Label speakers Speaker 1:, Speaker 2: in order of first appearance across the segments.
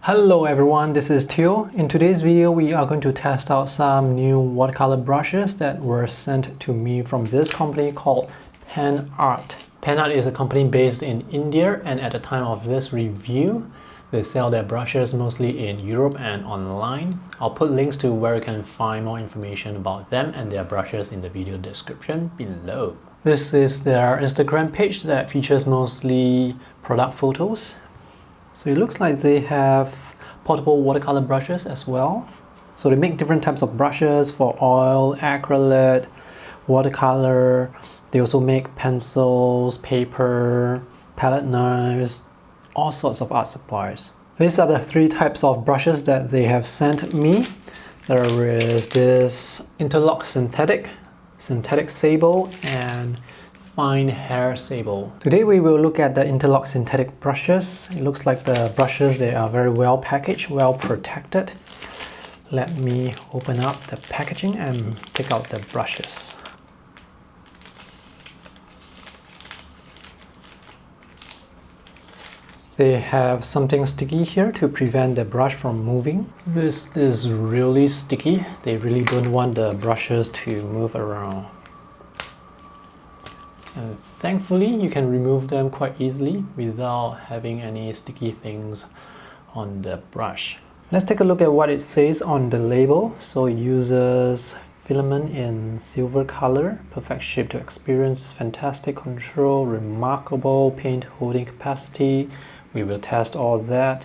Speaker 1: Hello everyone, this is Theo. In today's video, we are going to test out some new watercolor brushes that were sent to me from this company called Panart. Panart is a company based in India, and at the time of this review, they sell their brushes mostly in Europe and online. I'll put links to where you can find more information about them and their brushes in the video description below. This is their Instagram page that features mostly product photos. So it looks like they have portable watercolor brushes as well. So they make different types of brushes for oil, acrylic, watercolor. They also make pencils, paper, palette knives, all sorts of art supplies. These are the three types of brushes that they have sent me. There is this Interlocked Synthetic, Synthetic Sable, and Fine Hair Sable. Today we will look at the Interlocked Synthetic brushes. It looks like the brushes, they are very well packaged, well protected. Let me open up the packaging and take out the brushes. They have something sticky here to prevent the brush from moving. This is really sticky. They really don't want the brushes to move around. And thankfully, you can remove them quite easily without having any sticky things on the brush. Let's take a look at what it says on the label. So it uses filament in silver color, perfect shape to experience, fantastic control, remarkable paint holding capacity. We will test all that.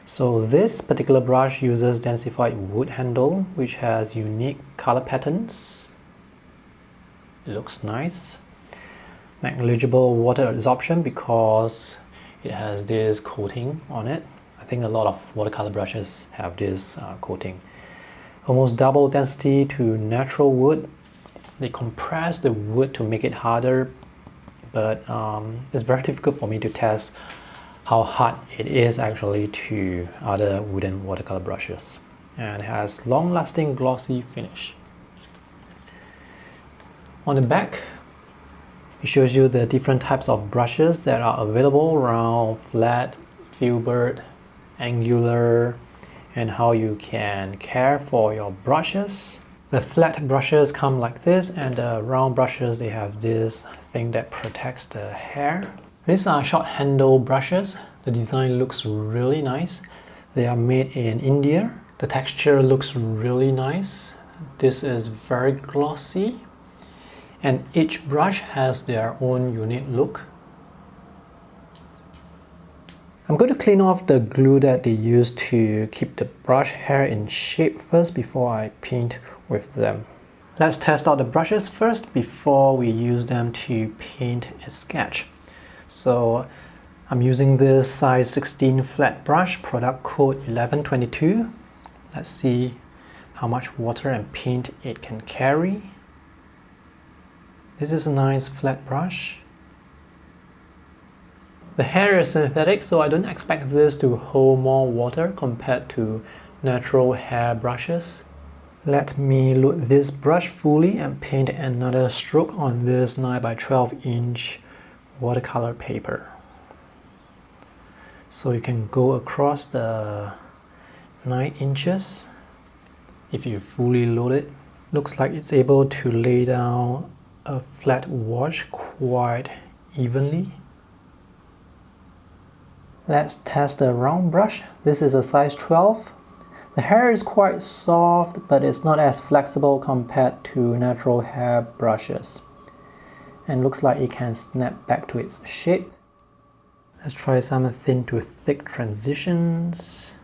Speaker 1: So this particular brush uses densified wood handle, which has unique color patterns. It looks nice. Negligible water absorption because it has this coating on it. I think a lot of watercolor brushes have this coating. Almost double density to natural wood. They compress the wood to make it harder, but it's very difficult for me to test how hard it is actually to other wooden watercolor brushes. And it has long-lasting glossy finish. On the back, it shows you the different types of brushes that are available: round, flat, filbert, angular, and how you can care for your brushes. The flat brushes come like this, and the round brushes, they have this thing that protects the hair. These are short handle brushes. The design looks really nice. They are made in India. The texture looks really nice. This is very glossy. And each brush has their own unique look. I'm going to clean off the glue that they use to keep the brush hair in shape first before I paint with them. Let's test out the brushes first before we use them to paint a sketch. So I'm using this size 16 flat brush, product code 1122. Let's see how much water and paint it can carry. This is a nice flat brush. The hair is synthetic, so I don't expect this to hold more water compared to natural hair brushes. Let me load this brush fully and paint another stroke on this 9 by 12 inch watercolor paper. So you can go across the 9 inches if you fully load it. Looks like it's able to lay down a flat wash quite evenly. Let's test the round brush. This is a size 12. The hair is quite soft, but it's not as flexible compared to natural hair brushes. And looks like it can snap back to its shape. Let's try some thin to thick transitions.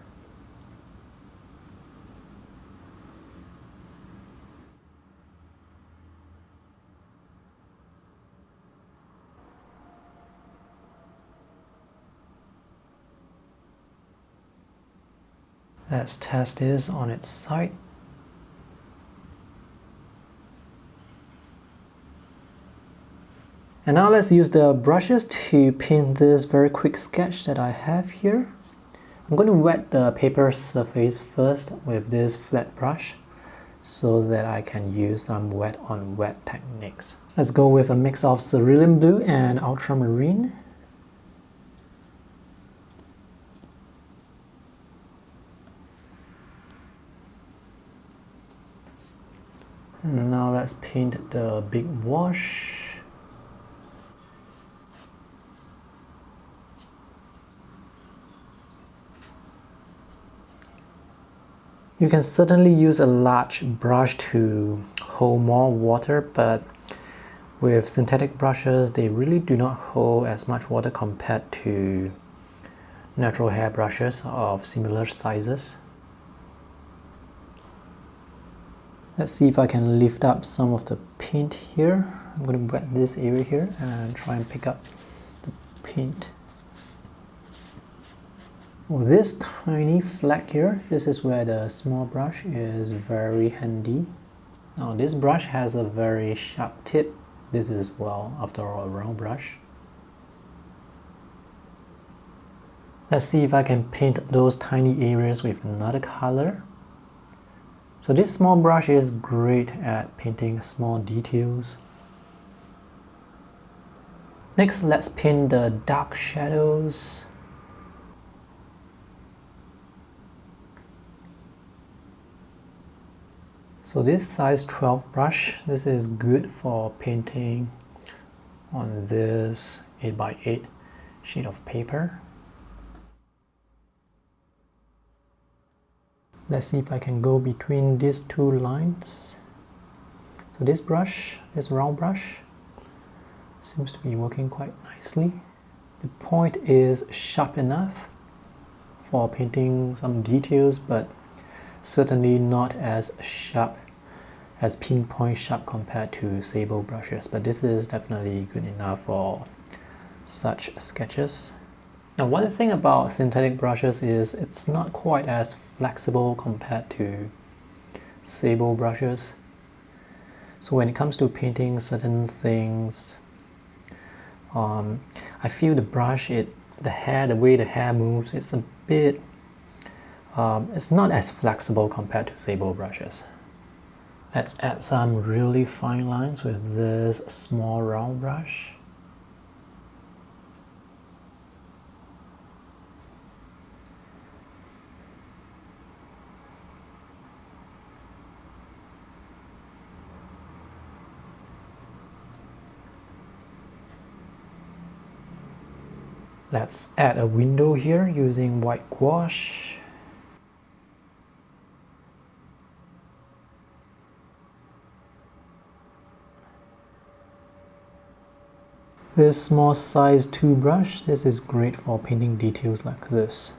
Speaker 1: Let's test this on its side. And now let's use the brushes to paint this very quick sketch that I have here. I'm going to wet the paper surface first with this flat brush so that I can use some wet on wet techniques. Let's go with a mix of cerulean blue and ultramarine. And now let's paint the big wash. You can certainly use a large brush to hold more water, but with synthetic brushes, they really do not hold as much water compared to natural hair brushes of similar sizes. Let's see if I can lift up some of the paint here. I'm going to wet this area here and try and pick up the paint. Well, this tiny fleck here, this is where the small brush is very handy. Now this brush has a very sharp tip. This is, well, after all, a round brush. Let's see if I can paint those tiny areas with another color. So this small brush is great at painting small details. Next, let's paint the dark shadows. So this size 12 brush, this is good for painting on this 8x8 sheet of paper. Let's see if I can go between these two lines. So this brush, this round brush, seems to be working quite nicely. The point is sharp enough for painting some details, but certainly not as sharp, as pinpoint sharp compared to sable brushes, but this is definitely good enough for such sketches. Now, one thing about synthetic brushes is it's not quite as flexible compared to sable brushes. So when it comes to painting certain things, I feel the brush, the way the hair moves, it's a bit it's not as flexible compared to sable brushes. Let's add some really fine lines with this small round brush. Let's add a window here using white gouache. This small size 2 brush, this is great for painting details like this.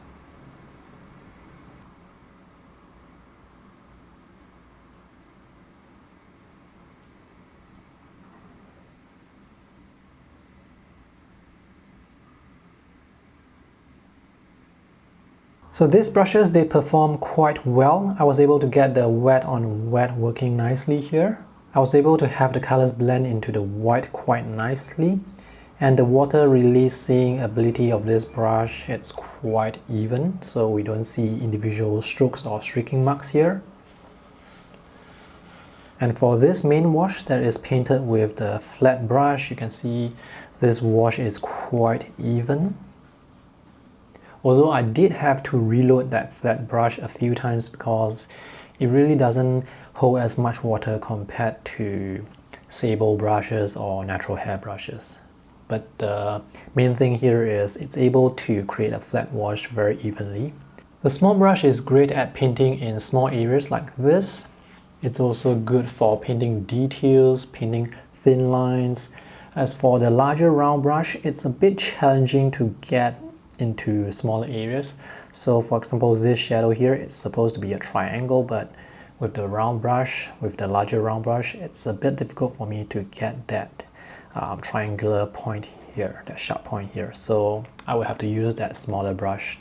Speaker 1: So these brushes, they perform quite well. I was able to get the wet on wet working nicely here. I was able to have the colors blend into the white quite nicely. And the water releasing ability of this brush, it's quite even, so we don't see individual strokes or streaking marks here. And for this main wash that is painted with the flat brush, you can see this wash is quite even. Although I did have to reload that flat brush a few times because it really doesn't hold as much water compared to sable brushes or natural hair brushes. But the main thing here is it's able to create a flat wash very evenly. The small brush is great at painting in small areas like this. It's also good for painting details, painting thin lines. As for the larger round brush, it's a bit challenging to get into smaller areas. So for example, this shadow here, it's supposed to be a triangle, but with the round brush, with the larger round brush, it's a bit difficult for me to get that triangular point here, that sharp point here. So I will have to use that smaller brush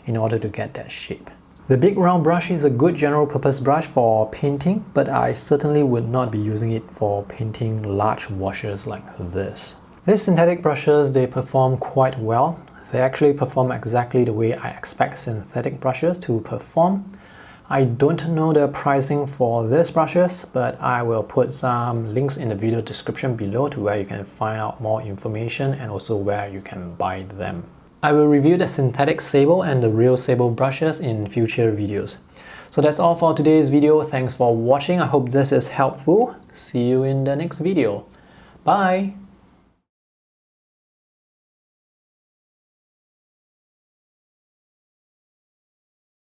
Speaker 1: in order to get that shape. The big round brush is a good general purpose brush for painting, but I certainly would not be using it for painting large washes like this. These synthetic brushes, they perform quite well. They actually perform exactly the way I expect synthetic brushes to perform. I don't know the pricing for these brushes, but I will put some links in the video description below to where you can find out more information and also where you can buy them. I will review the synthetic sable and the real sable brushes in future videos. So that's all for today's video. Thanks for watching. I hope this is helpful. See you in the next video. Bye!